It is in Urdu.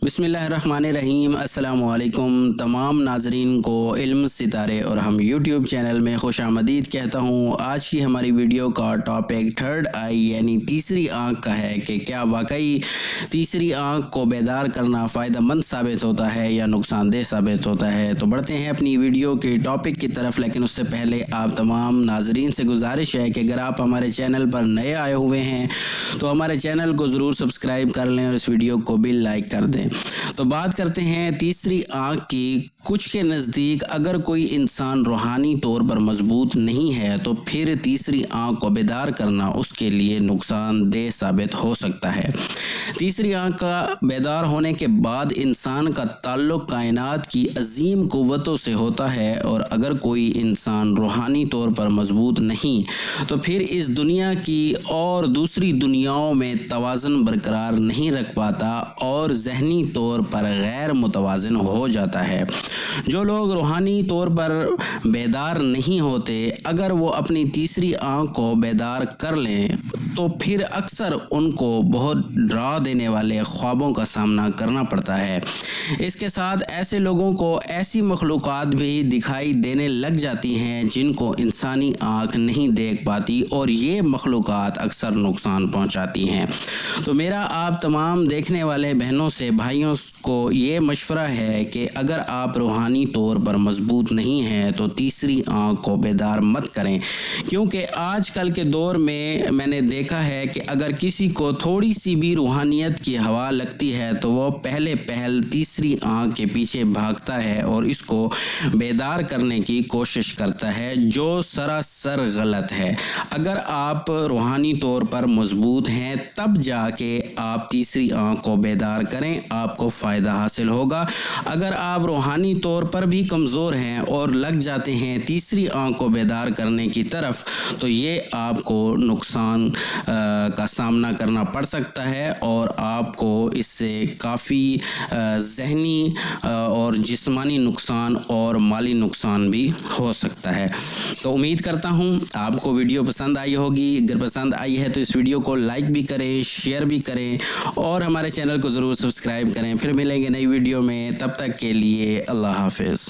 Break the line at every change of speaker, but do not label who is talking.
بسم اللہ الرحمن الرحیم۔ السلام علیکم تمام ناظرین کو علم ستارے اور ہم یوٹیوب چینل میں خوش آمدید کہتا ہوں۔ آج کی ہماری ویڈیو کا ٹاپک تھرڈ آئی یعنی تیسری آنکھ کا ہے کہ کیا واقعی تیسری آنکھ کو بیدار کرنا فائدہ مند ثابت ہوتا ہے یا نقصان دہ ثابت ہوتا ہے۔ تو بڑھتے ہیں اپنی ویڈیو کے ٹاپک کی طرف، لیکن اس سے پہلے آپ تمام ناظرین سے گزارش ہے کہ اگر آپ ہمارے چینل پر نئے آئے ہوئے ہیں تو ہمارے چینل کو ضرور سبسکرائب کر لیں اور اس ویڈیو کو بھی لائک کر دیں۔ تو بات کرتے ہیں تیسری آنکھ کی۔ کچھ کے نزدیک اگر کوئی انسان روحانی طور پر مضبوط نہیں ہے تو پھر تیسری آنکھ کو بیدار کرنا اس کے لیے نقصان دہ ثابت ہو سکتا ہے۔ تیسری آنکھ کا بیدار ہونے کے بعد انسان کا تعلق کائنات کی عظیم قوتوں سے ہوتا ہے، اور اگر کوئی انسان روحانی طور پر مضبوط نہیں تو پھر اس دنیا کی اور دوسری دنیاؤں میں توازن برقرار نہیں رکھ پاتا اور ذہنی طور پر غیر متوازن ہو جاتا ہے۔ جو لوگ روحانی طور پر بیدار نہیں ہوتے، اگر وہ اپنی تیسری آنکھ کو بیدار کر لیں تو پھر اکثر ان کو بہت ڈرا دینے والے خوابوں کا سامنا کرنا پڑتا ہے۔ اس کے ساتھ ایسے لوگوں کو ایسی مخلوقات بھی دکھائی دینے لگ جاتی ہیں جن کو انسانی آنکھ نہیں دیکھ پاتی، اور یہ مخلوقات اکثر نقصان پہنچاتی ہیں۔ تو میرا آپ تمام دیکھنے والے بہنوں سے بھائیوں کو یہ مشورہ ہے کہ اگر آپ روحانی طور پر مضبوط نہیں ہیں تو تیسری آنکھ کو بیدار مت کریں، کیونکہ آج کل کے دور میں نے دیکھا ہے کہ اگر کسی کو تھوڑی سی بھی روحانیت کی ہوا لگتی ہے تو وہ پہل تیسری آنکھ کے پیچھے بھاگتا ہے اور اس کو بیدار کرنے کی کوشش کرتا ہے، جو سراسر غلط ہے۔ اگر آپ روحانی طور پر مضبوط ہیں تب جا کے آپ تیسری آنکھ کو بیدار کریں، آپ کو فائدہ حاصل ہوگا۔ اگر آپ روحانی طور پر بھی کمزور ہیں اور لگ جاتے ہیں تیسری آنکھ کو بیدار کرنے کی طرف، تو یہ آپ کو نقصان کا سامنا کرنا پڑ سکتا ہے اور آپ کو اس سے کافی ذہنی اور جسمانی نقصان اور مالی نقصان بھی ہو سکتا ہے۔ تو امید کرتا ہوں آپ کو ویڈیو پسند آئی ہوگی۔ اگر پسند آئی ہے تو اس ویڈیو کو لائک بھی کریں، شیئر بھی کریں اور ہمارے چینل کو ضرور سبسکرائب کریں۔ پھر ملیں گے نئی ویڈیو میں، تب تک کے لیے اللہ حافظ۔